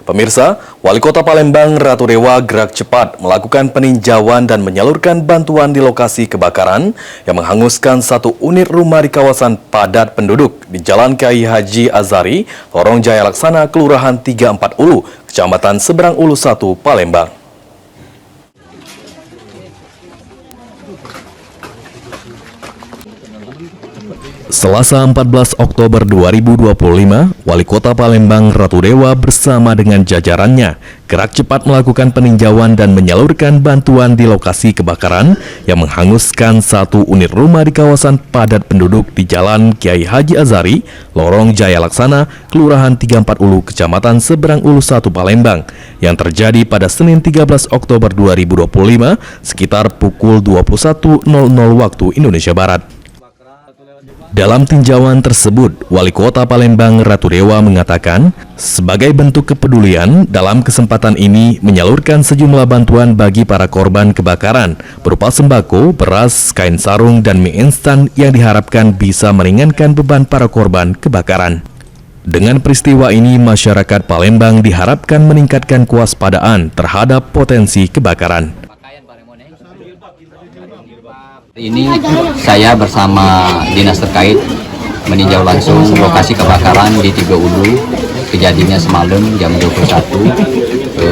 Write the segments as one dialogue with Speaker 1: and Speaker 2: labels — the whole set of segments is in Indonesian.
Speaker 1: Pemirsa, Wali Kota Palembang Ratu Dewa gerak cepat melakukan peninjauan dan menyalurkan bantuan di lokasi kebakaran yang menghanguskan satu unit rumah di kawasan padat penduduk di Jalan Kiai Haji Azhari, Lorong Jaya Laksana, Kelurahan 34 Ulu, Kecamatan Seberang Ulu 1, Palembang. Selasa 14 Oktober 2025, Wali Kota Palembang Ratu Dewa bersama dengan jajarannya gerak cepat melakukan peninjauan dan menyalurkan bantuan di lokasi kebakaran yang menghanguskan satu unit rumah di kawasan padat penduduk di Jalan Kiai Haji Azhari, Lorong Jaya Laksana, Kelurahan 34 Ulu, Kecamatan Seberang Ulu 1, Palembang, yang terjadi pada Senin 13 Oktober 2025 sekitar pukul 21.00 waktu Indonesia Barat. Dalam tinjauan tersebut, Wali Kota Palembang Ratu Dewa mengatakan, sebagai bentuk kepedulian, dalam kesempatan ini menyalurkan sejumlah bantuan bagi para korban kebakaran, berupa sembako, beras, kain sarung, dan mie instan yang diharapkan bisa meringankan beban para korban kebakaran. Dengan peristiwa ini, masyarakat Palembang diharapkan meningkatkan kewaspadaan terhadap potensi kebakaran.
Speaker 2: Ini saya bersama dinas terkait meninjau langsung lokasi kebakaran di 3 Ulu. Kejadiannya semalam jam 21.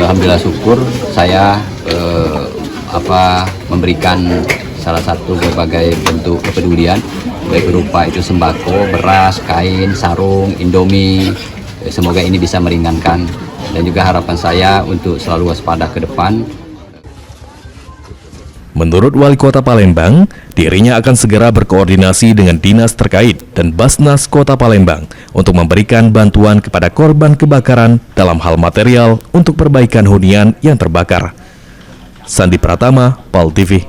Speaker 2: Alhamdulillah syukur saya memberikan salah satu berbagai bentuk kepedulian, baik berupa itu sembako, beras, kain, sarung, indomie. Semoga ini bisa meringankan, dan juga harapan saya untuk selalu waspada ke depan.
Speaker 1: Menurut Wali Kota Palembang, dirinya akan segera berkoordinasi dengan dinas terkait dan Basnas Kota Palembang untuk memberikan bantuan kepada korban kebakaran dalam hal material untuk perbaikan hunian yang terbakar. Sandi Pratama, PAL TV.